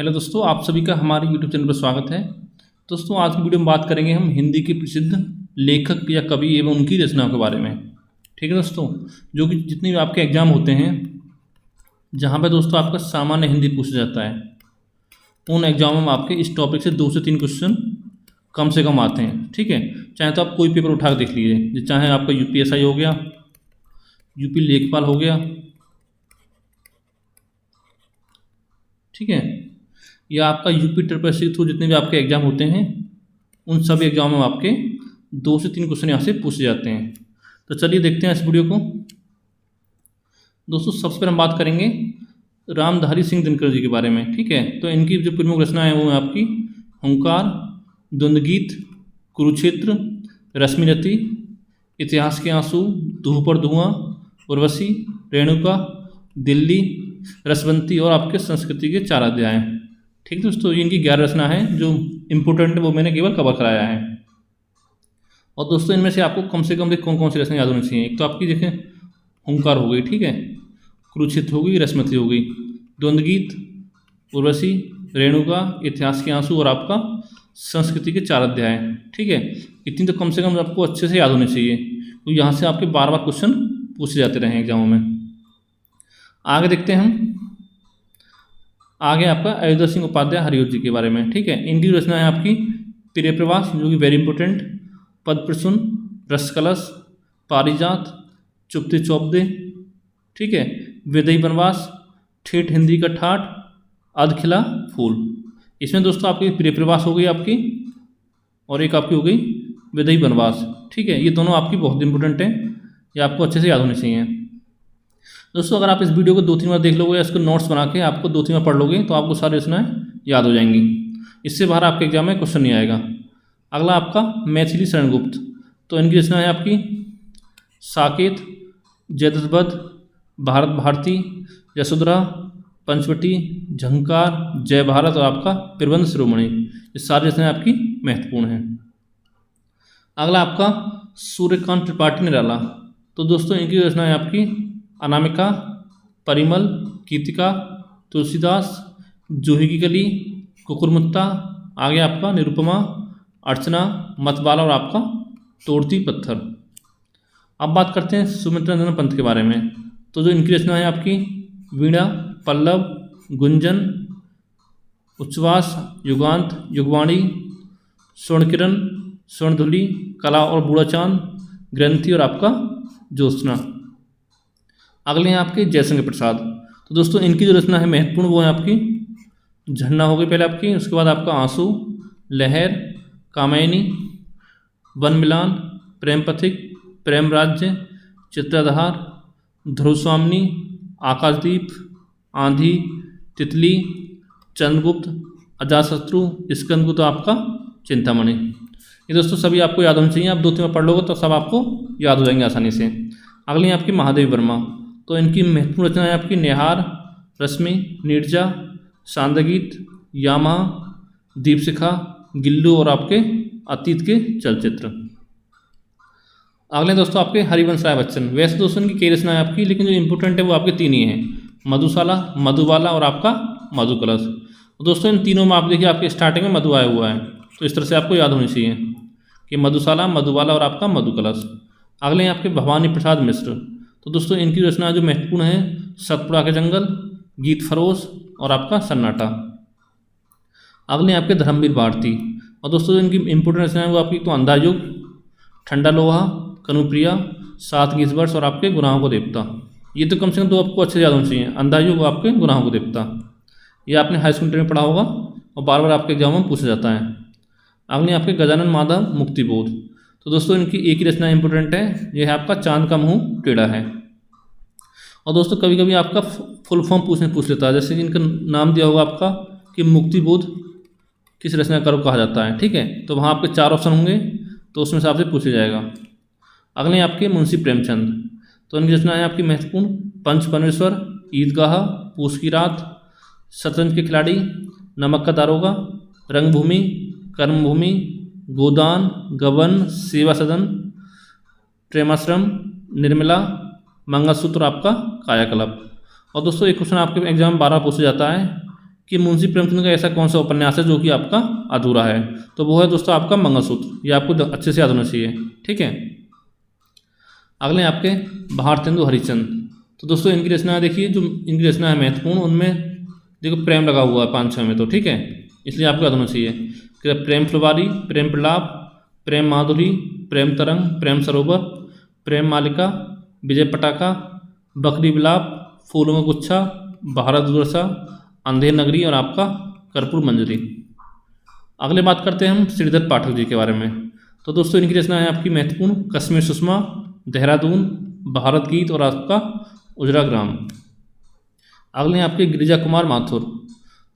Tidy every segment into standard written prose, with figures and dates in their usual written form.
Hello दोस्तों, आप सभी का हमारे यूट्यूब चैनल पर स्वागत है। दोस्तों, आज की वीडियो में बात करेंगे हम हिंदी के प्रसिद्ध लेखक या कवि एवं उनकी रचनाओं के बारे में। ठीक है दोस्तों, जो कि जितने भी आपके एग्जाम होते हैं जहाँ पे दोस्तों आपका सामान्य हिंदी पूछा जाता है, उन एग्जामों में आपके इस टॉपिक से 2 से 3 क्वेश्चन कम से कम आते हैं। ठीक है, चाहे तो आप कोई पेपर उठा के देख लीजिए, चाहे आपका UPSI हो गया, यूपी लेखपाल हो गया, ठीक है, या आपका यूपी ट्रिपल थ्रू जितने भी आपके एग्जाम होते हैं, उन सभी एग्जामों में आपके 2 से 3 क्वेश्चन यहाँ से पूछे जाते हैं। तो चलिए देखते हैं इस वीडियो को। दोस्तों, सबसे पहले हम बात करेंगे रामधारी सिंह दिनकर जी के बारे में। ठीक है, तो इनकी जो प्रमुख रचना है वो है आपकी हुंकार, द्वंद्वगीत, कुरुक्षेत्र, रश्मिरथी, इतिहास के आंसू, धूप और धुआं, उर्वशी, रेणुका, दिल्ली, रसवंती और आपके संस्कृति के 4 अध्याय। ठीक है दोस्तों, ये इनकी 11 रचना है। जो इम्पोर्टेंट है वो मैंने केवल कवर कराया है। और दोस्तों, इनमें से आपको कम से कम कौन कौन सी रचना याद होनी चाहिए। एक तो आपकी देखें हुंकार हो गई, ठीक है, कुरुक्षेत्र हो गई, रश्मिरथी हो गई, द्वंद्वगीत, उर्वशी, रेणुका, इतिहास के आंसू और आपका संस्कृति के 4 अध्याय। ठीक है, इतनी तो कम से कम आपको अच्छे से याद होनी चाहिए, तो यहाँ से आपके बार बार क्वेश्चन पूछे जाते रहे एग्जामों में। आगे देखते हैं हम। आगे आपका अयोध्या सिंह उपाध्याय हरिओ जी के बारे में। ठीक है, इनकी रचना है आपकी प्रिय प्रवास, जो कि वेरी इंपॉर्टेंट, पद प्रसून, रसकलश, पारिजात, चुपते चौपदे, ठीक है, विदई वनवास, ठेठ हिंदी का ठाठ, अधखिला फूल। इसमें दोस्तों आपकी प्रिय प्रवास हो गई आपकी, और एक आपकी हो गई विदई वनवास। ठीक है, ये दोनों आपकी बहुत इंपॉर्टेंट हैं, ये आपको अच्छे से याद होनी चाहिए। दोस्तों, अगर आप इस वीडियो को 2-3 बार देख लोगे या इसको नोट्स बना के आपको 2-3 बार पढ़ लोगे तो आपको सारी रचनाएं याद हो जाएंगी। इससे बाहर आपके एग्जाम में क्वेश्चन नहीं आएगा। अगला आपका मैथिली शरणगुप्त, तो इनकी रचना है आपकी साकेत, जयद्रथ, भारत भारती, यशोधरा, पंचवटी, झंकार, जय भारत और आपका प्रबंध शिरोमणि। ये सारी रचनाएं आपकी महत्वपूर्ण हैं। अगला आपका सूर्यकांत त्रिपाठी निराला, तो दोस्तों इनकी रचना है आपकी अनामिका, परिमल, गीतिका, तुलसीदास, जूही की कली, कुकुरमुत्ता, आगे आपका निरुपमा, अर्चना, मतवाला और आपका तोड़ती पत्थर। अब बात करते हैं सुमित्रानंदन पंत के बारे में। तो जो इनकी रचना है आपकी वीणा, पल्लव, गुंजन, उच्छ्वास, युगांत, युगवाणी, स्वर्णकिरण, स्वर्णधुली, कला और बूढ़ा चांद, ग्रंथि और आपका ज्योत्सना। अगले हैं आपके जयशंकर प्रसाद, तो दोस्तों इनकी जो रचना है महत्वपूर्ण वो है आपकी झरना हो गई पहले आपकी, उसके बाद आपका आंसू, लहर, कामयनी, वन मिलान, प्रेम पथिक, प्रेम राज्य, चित्रधार, ध्रुवस्वामिनी, आकाशदीप, आंधी, तितली, चंद्रगुप्त, अजातशत्रु, स्कंदगुप्त, आपका चिंतामणि। ये दोस्तों सभी आपको याद होनी चाहिए। आप 2-3 बार पढ़ लोगे तो सब आपको याद हो जाएंगे आसानी से। अगली है आपकी महादेवी वर्मा, तो इनकी महत्वपूर्ण रचना है आपकी निहार, रश्मि, नीरजा, सांदगीत, यामा, दीपशिखा, गिल्लू और आपके अतीत के चलचित्र। अगले दोस्तों आपके हरिवंश राय बच्चन। वैसे दोस्तों इनकी कई रचनाएं आपकी, लेकिन जो इंपॉर्टेंट है वो आपके 3 ही हैं, मधुशाला, मधुबाला और आपका मधुकलश। तो दोस्तों इन तीनों में आप देखिए आपके स्टार्टिंग में मधु आया हुआ है, तो इस तरह से आपको याद होनी चाहिए कि मधुशाला, मधुबाला और आपका मधुकलश। अगले हैं आपके भवानी प्रसाद मिश्र, तो दोस्तों इनकी रचना जो महत्वपूर्ण है सतपुड़ा के जंगल, गीत फरोश और आपका सन्नाटा। अगले आपके धर्मवीर भारती, और दोस्तों इनकी इंपोर्टेंट रचना है वो आपकी तो अंधा युग, ठंडा लोहा, कनुप्रिया, 7 गीत वर्ष और आपके गुनाहों को देवता। ये तो कम से कम 2 आपको अच्छे से याद होना चाहिए, अंधा युग और आपके गुनाहों को देवता। ये आपने हाई स्कूल में पढ़ा होगा और बार बार आपके एग्जाम में पूछा जाता है। अगले आपके गजानन माधव मुक्तिबोध, तो दोस्तों इनकी एक ही रचना इंपॉर्टेंट है, यह है आपका चांद का मुंह टेढ़ा है। और दोस्तों कभी कभी आपका फुल फॉर्म पूछ लेता है, जैसे कि इनका नाम दिया होगा आपका कि मुक्तिबोध किस रचनाकार को कहा जाता है। ठीक है, तो वहाँ आपके 4 ऑप्शन होंगे, तो उसमें से आपसे पूछा जाएगा। अगले आपके मुंशी प्रेमचंद, तो इनकी रचना है आपकी महत्वपूर्ण पंच परमेश्वर, ईदगाह, पूस की रात, शतरंज के खिलाड़ी, नमक का दारोगा, रंगभूमि, कर्मभूमि, गोदान, गबन, सेवा सदन, प्रेमाश्रम, निर्मला, मंगलसूत्र, आपका कायाकल्प। और दोस्तों एक क्वेश्चन आपके एग्जाम में 12 पूछा जाता है कि मुंशी प्रेमचंद का ऐसा कौन सा उपन्यास है जो कि आपका अधूरा है, तो वो है दोस्तों आपका मंगलसूत्र। ये आपको अच्छे से याद होना चाहिए, ठीक है। अगले आपके भारतेंदु हरिश्चंद्र। तो दोस्तों इनकी रचना देखिए, जो इनकी रचना है महत्वपूर्ण, उनमें देखो प्रेम लगा हुआ है 5-6 में, तो ठीक है, इसलिए आपको याद होना चाहिए कि प्रेम फुलवारी, प्रेम प्रलाप, प्रेम माधुरी, प्रेम तरंग, प्रेम सरोवर, प्रेम मालिका, विजय पटाखा, बकरी विलाप, फूलों का गुच्छा, भारत दुर्दशा, अंधेर नगरी और आपका कर्पूर मंजरी। अगले बात करते हैं हम श्रीधर पाठक जी के बारे में। तो दोस्तों इनकी रचना है आपकी महत्वपूर्ण कश्मीर सुषमा, देहरादून, भारत गीत और आपका उजरा ग्राम। अगले हैं आपके गिरिजा कुमार माथुर।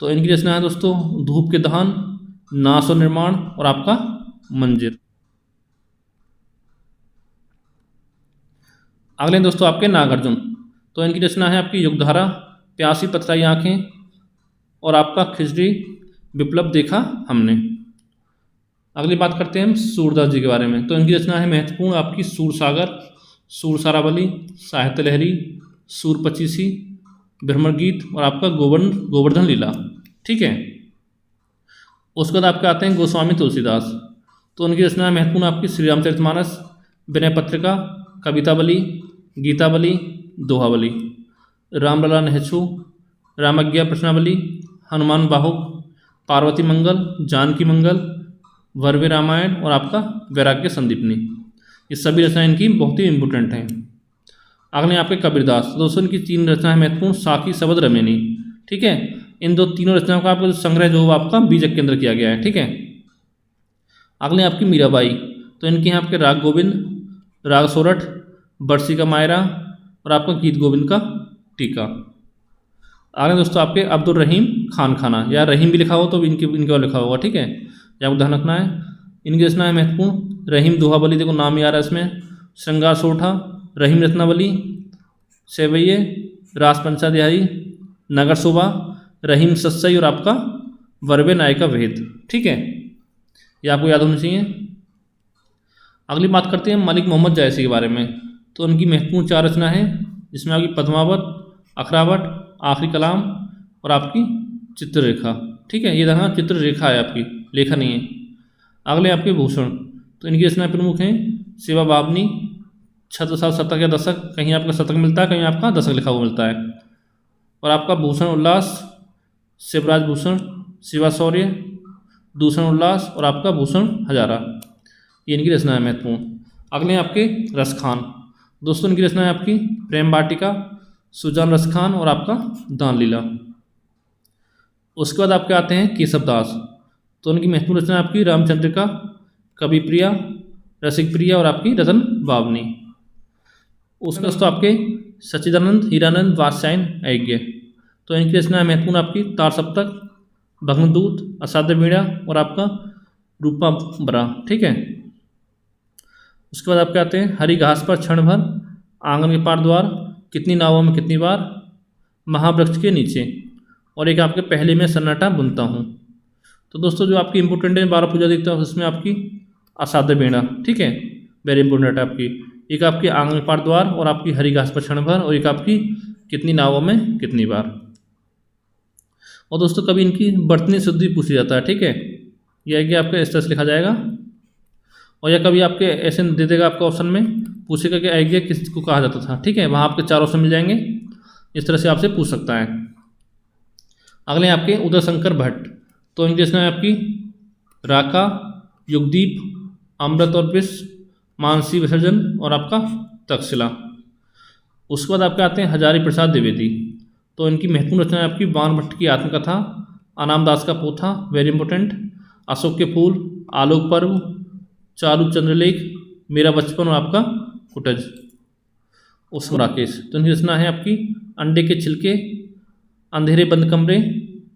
तो इनकी रचना है दोस्तों धूप के दहन, नाश और निर्माण और आपका मंजिल। अगले हैं दोस्तों आपके नागार्जुन। तो इनकी रचना है आपकी युगधारा, प्यासी पथराई आंखें और आपका खिचड़ी, विप्लव देखा हमने। अगली बात करते हैं हम सूरदास जी के बारे में। तो इनकी रचना है महत्वपूर्ण आपकी सूरसागर, सूरसारावली, साहित्य लहरी, सूर पचीसी, भ्रमर गीत और आपका गोवर्धन लीला, ठीक है। उसके बाद आपके आते हैं गोस्वामी तुलसीदास। तो उनकी रचना है महत्वपूर्ण आपकी श्री रामचरितमानस, विनय पत्रिका, कवितावली, गीतावली, दोहावली, रामलला नहछू, रामज्ञा प्रश्नावली, हनुमान बाहुक, पार्वती मंगल, जानकी मंगल, वर्वे रामायण और आपका वैराग्य संदीपनी। ये सभी रचनाएं इनकी बहुत ही इंपॉर्टेंट हैं। अगले आपके कबीरदास। दोस्तों इनकी 3 रचनाएं महत्वपूर्ण, साखी, शबद, रमेनी, ठीक है। इन तीनों रचनाओं का आपका संग्रह जो आपका बीजक के अंदर किया गया है, ठीक है। अगले आपकी मीराबाई। तो इनके यहाँ आपके राग गोविंद, राग सोरठ, बरसी का मायरा और आपका गीत गोविंद का टीका। आगे दोस्तों आपके अब्दुल रहीम खान खाना, या रहीम भी लिखा हो तो इनके लिखा होगा, ठीक है, या आपको ध्यान रखना है। इनकी रचना है महत्वपूर्ण रहीम दोहावली, देखो नाम ही आ रहा है इसमें, श्रृंगार सोठा, रहीम रत्नावली, सेवैये, रास पंचाध्यायी, नगर शोभा, रहीम सत्सई और आपका वर्वे नायिका भेद, ठीक है, ये आपको याद होना चाहिए। अगली बात करते हैं मलिक मोहम्मद जायसी के बारे में। तो उनकी महत्वपूर्ण 4 रचना है, जिसमें आपकी पद्मावत, अखरावट, आखिरी कलाम और आपकी चित्ररेखा, ठीक है। ये देखना चित्ररेखा है आपकी, लेखा नहीं है। अगले आपके भूषण। तो इनकी रचनाएं प्रमुख हैं सेवा बावनी, छत्रसाल शतक या दशक, कहीं आपका शतक मिलता है, कहीं आपका दशक लिखा हुआ मिलता है, और आपका भूषण उल्लास, शिवराज भूषण, शिवा शौर्य, दूषण उल्लास और आपका भूषण हजारा, ये इनकी रचना है महत्वपूर्ण। अगले आपके रसखान। दोस्तों इनकी रचना है आपकी प्रेम वाटिका, सुजान रसखान और आपका दान लीला। उसके बाद आपके आते हैं केशव दास। तो उनकी महत्वपूर्ण रचना है आपकी रामचंद्रिका, कवि प्रिया, रसिक प्रिया और आपकी रतन बावनी। उसके बाद तो आपके सच्चिदानंद, हीरानंद, वात्स्यायन, ऐज्ञ। तो इनकी रचना है महत्वपूर्ण आपकी तार सप्तक, भग्नदूत, असाध्य वीणा और आपका रूपा बरा, ठीक है। उसके बाद आपके आते हैं हरी घास पर क्षण भर, आंगन के पार द्वार, कितनी नावों में कितनी बार, महावृक्ष के नीचे, और एक आपके पहले में सन्नाटा बुनता हूँ। तो दोस्तों जो आपकी इंपॉर्टेंट है 12 पूजा दिखता है, उसमें आपकी असाध्य वीणा, ठीक है, वेरी इंपॉर्टेंट है आपकी। एक आपकी आंगन के पार द्वार और आपकी हरी घास पर क्षण भर, और एक आपकी कितनी नावों में कितनी बार। और दोस्तों कभी इनकी बर्तनी शुद्धि पूछी जाता है, ठीक है, यह है कि आपका इस तरह से लिखा जाएगा, और या कभी आपके ऐसे दे देगा आपका ऑप्शन में, पूछेगा कि ऐज्ञ किसको कहा जाता था, ठीक है, वहाँ आपके 4 ऑप्शन मिल जाएंगे, इस तरह से आपसे पूछ सकता है। अगले आपके उदय शंकर भट्ट। तो इनकी रचना है आपकी राका, युगदीप, अमृत और विष, मानसी विसर्जन और आपका तक्षशिला। उसके बाद आपके आते हैं हजारी प्रसाद द्विवेदी। तो इनकी महत्वपूर्ण रचना है आपकी बाण भट्ट की आत्मकथा, अनाम दास का पोथा, वेरी इंपॉर्टेंट, अशोक के फूल, आलोक पर्व, चालू चंद्रलेख, मेरा बचपन और आपका कुटज। उसको राकेश। तो इनकी रचना है आपकी अंडे के छिलके, अंधेरे बंद कमरे,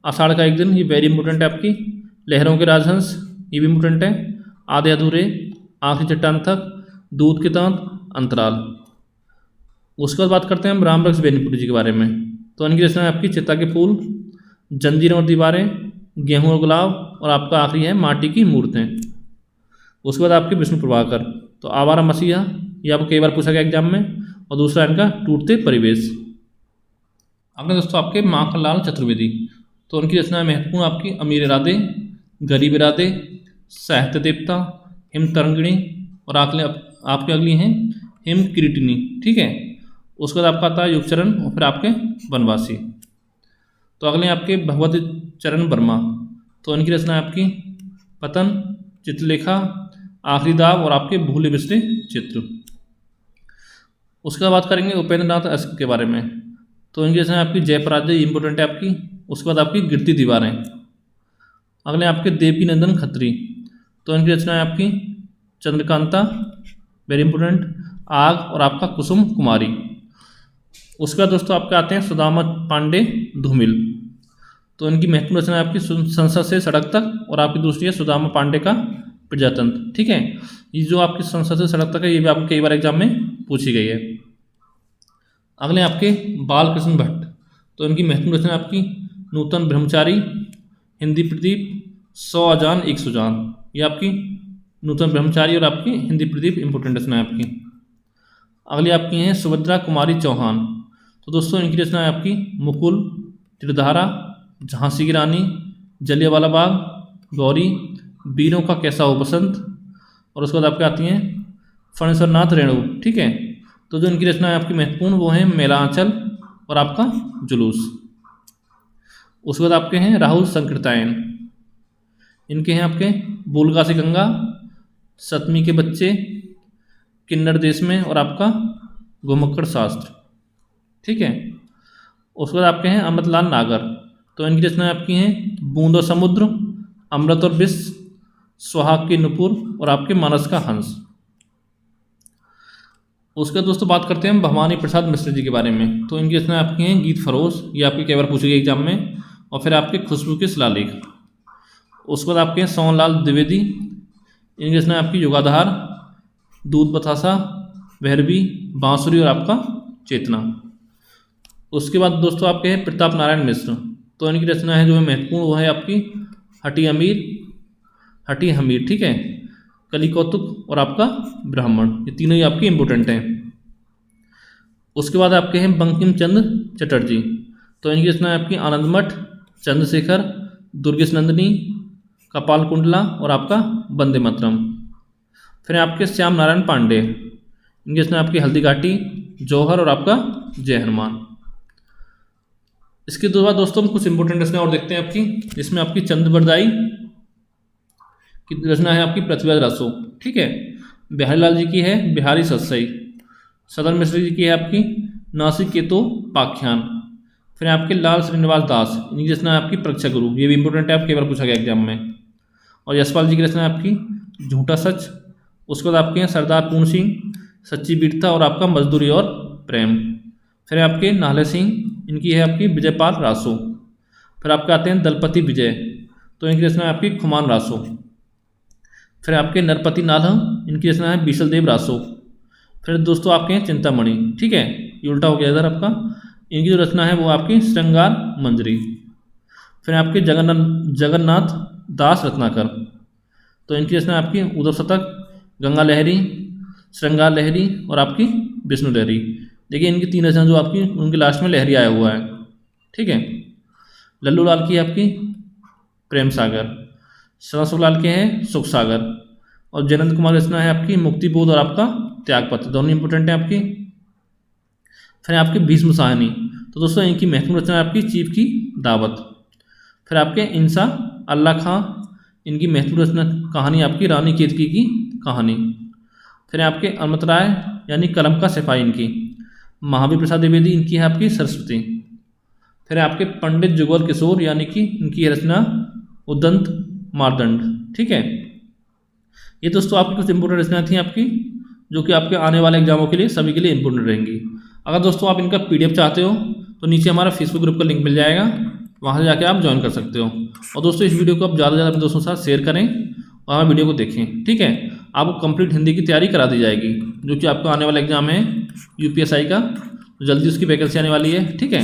आषाढ़ का एक दिन, ये वेरी इंपॉर्टेंट है आपकी, लहरों के राजहंस, ये भी इंपॉर्टेंट है, आधे अधूरे, आखिरी चट्टान तक, दूध के दांत, अंतराल। उसके बाद बात करते हैं हम राम रक्स बेनीपुरी जी के बारे में। तो इनकी रचना है आपकी चित्ता के फूल, जंजीरें और दीवारें, गेहूं और गुलाब और आपका आखिरी है माटी की मूर्तें। उसके बाद आपके विष्णु प्रभाकर। तो आवारा मसीहा, ये आपको कई बार पूछा गया एग्जाम में, और दूसरा इनका टूटते परिवेश। अगले दोस्तों आपके माखनलाल चतुर्वेदी। तो उनकी रचना महत्वपूर्ण आपकी अमीर इरादे, गरीब इरादे, साहित्य देवता, हिम तरंगिणी और आपके अगली हैं हिम किरीटिनी। ठीक है, उसके बाद आपका आता है युगचरण और फिर आपके वनवासी। तो अगले आपके भगवत चरण वर्मा, तो इनकी रचना है आपकी पतन, चित्रलेखा, आखिरी दाव और आपके भूले बिसरे चित्र। उसके बाद बात करेंगे उपेंद्र नाथ अश्क के बारे में। तो इनकी रचना है आपकी जय पराजय, इंपॉर्टेंट है आपकी। उसके बाद आपकी गिरती दीवारें। अगले आपके देवकी नंदन खत्री, तो इनकी रचना है आपकी चंद्रकांता, वेरी इंपॉर्टेंट, आग और आपका कुसुम कुमारी। उसके बाद दोस्तों आपके आते हैं सुदामा पांडे धूमिल, तो इनकी महत्वपूर्ण रचना है आपकी संसद से सड़क तक और आपकी दूसरी है सुदामा पांडे का प्रजातंत्र। ठीक है, ये जो आपकी संसद से सड़क तक है ये भी आपको कई बार एग्जाम में पूछी गई है। अगले आपके बालकृष्ण भट्ट, तो इनकी महत्वपूर्ण रचना आपकी नूतन ब्रह्मचारी, हिंदी प्रदीप, 100 अजान 1 सुजान। ये आपकी नूतन ब्रह्मचारी और आपकी हिंदी प्रदीप इंपोर्टेंट रचना है आपकी। अगली आपकी हैं सुभद्रा कुमारी चौहान, तो दोस्तों इनकी रचना है आपकी मुकुल, त्रिधारा, झांसी की रानी, जलियांवाला बाग, गौरी, वीरों का कैसा हो बसंत और उसके बाद आपके आती हैं फणेश्वर नाथ रेणु। ठीक है, तो जो इनकी रचना है आपकी महत्वपूर्ण वो है मेला आंचल और आपका जुलूस। उसके बाद आपके हैं राहुल संकृतायन, इनके हैं आपके बूलगा से गंगा, सतमी के बच्चे, किन्नर देश में और आपका घुमक्कड़ शास्त्र। ठीक है, उसके बाद आपके हैं अमृतलाल नागर, तो इनकी रचना आपकी हैं बूंद और समुद्र, अमृत और विष, सुहाग की नुपुर और आपके मानस का हंस। उसके दोस्तों बात करते हैं भवानी प्रसाद मिश्र जी के बारे में। तो इनकी रचना आपकी हैं गीत फरोश, ये आपकी कई बार पूछी गई एग्जाम में, और फिर आपके खुशबू के शिलालेख। उसके बाद आपके हैं सोहनलाल द्विवेदी, इनकी रचना आपकी युगाधार, दूध बतासा, भैरवी, बांसुरी और आपका चेतना। उसके बाद दोस्तों आपके हैं प्रताप नारायण मिश्र, तो इनकी रचना है जो है महत्वपूर्ण वो है आपकी हटी हमीर। ठीक है, कली कौतुक और आपका ब्राह्मण, ये तीनों ही आपकी इंपोर्टेंट हैं। उसके बाद आपके हैं बंकिम चंद्र चटर्जी, तो इनकी रचना है आपकी आनंदमठ, चंद्रशेखर, दुर्गेश नंदिनी, कपाल कुंडला और आपका वंदे मातरम। फिर आपके श्याम नारायण पांडे, इनकी रचना आपकी हल्दी घाटी, जौहर और आपका जय हनुमान। इसके बाद दोस्तों हम कुछ इंपोर्टेंट रचना और देखते हैं आपकी, जिसमें आपकी चंद्रबरदाई की रचना है आपकी पृथ्वीराज रासो। ठीक है, बिहारी लाल जी की है बिहारी सतसई, सदर मिश्र जी की है आपकी नासिक केतो पाख्यान। फिर आपके लाल श्रीनिवास दास, इनकी रचना है आपकी परीक्षा गुरु, ये भी इंपोर्टेंट है, आपके बार पूछा गया एग्जाम में। और यशपाल जी की रचना है आपकी झूठा सच। उसके बाद आपके हैं सरदार पूर्ण सिंह, सच्ची वीरता और आपका मजदूरी और प्रेम। फिर आपके नाले सिंह, इनकी है आपकी विजयपाल रासो। फिर आपके आते हैं दलपति विजय, तो इनकी रचना है आपकी खुमान रासो। फिर आपके नरपति नाल्ह, इनकी रचना है बीसल देव रासो। फिर दोस्तों आपके हैं चिंतामणि। ठीक है, ये उल्टा हो गया इधर आपका, इनकी जो रचना है वो आपकी श्रृंगार मंजरी। फिर आपके जगन्नाथ दास रत्नाकर, तो इनकी रचना आपकी उद्धव शतक, गंगा लहरी, श्रृंगार लहरी और आपकी विष्णु लहरी। देखिए इनकी तीन रचना जो आपकी उनके लास्ट में लहरी आया हुआ है। ठीक है, लल्लू लाल की आपकी प्रेम सागर, सदाशिव लाल के हैं सुख सागर और जयनंद कुमार रचना है आपकी मुक्ति बोध और आपका त्यागपत्र, दोनों इंपोर्टेंट है आपकी। फिर आपके भीष्म साहनी, तो दोस्तों इनकी महत्वपूर्ण रचना है आपकी चीफ की दावत। फिर आपके इंसा अल्लाह खां, इनकी महत्वपूर्ण रचना कहानी आपकी रानी केतकी की कहानी। फिर आपके अमृत राय यानी कलम का सिपाही, इनकी महावीर प्रसाद द्विवेदी, इनकी है आपकी सरस्वती। फिर आपके पंडित जुगल किशोर, यानी कि इनकी रचना उदंत मारदंड। ठीक है, ये दोस्तों आपकी कुछ इंपोर्टेंट रचना थी आपकी, जो कि आपके आने वाले एग्जामों के लिए सभी के लिए इंपोर्टेंट रहेंगी। अगर दोस्तों आप इनका PDF चाहते हो तो नीचे हमारा फेसबुक ग्रुप का लिंक मिल जाएगा, वहाँ से जाके आप ज्वाइन कर सकते हो। और दोस्तों इस वीडियो को आप ज़्यादा से ज़्यादा अपने दोस्तों के साथ शेयर करें और हमारे वीडियो को देखें। ठीक है, आपको कंप्लीट हिंदी की तैयारी करा दी जाएगी, जो कि आपका आने वाला एग्जाम है UPSI का, तो जल्दी उसकी वैकेंसी आने वाली है। ठीक है,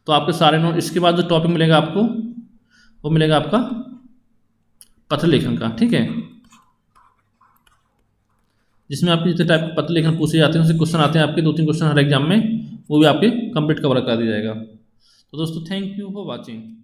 तो आपके सारे नोट, इसके बाद जो टॉपिक मिलेगा आपको वो मिलेगा आपका पत्र लेखन का। ठीक है, जिसमें आपके जितने टाइप के पत्र लेखन पूछे जाते हैं उससे क्वेश्चन आते हैं आपके 2-3 क्वेश्चन हर एग्जाम में, वो भी आपके कंप्लीट कवर कर दिया जाएगा। तो दोस्तों थैंक यू फॉर वॉचिंग।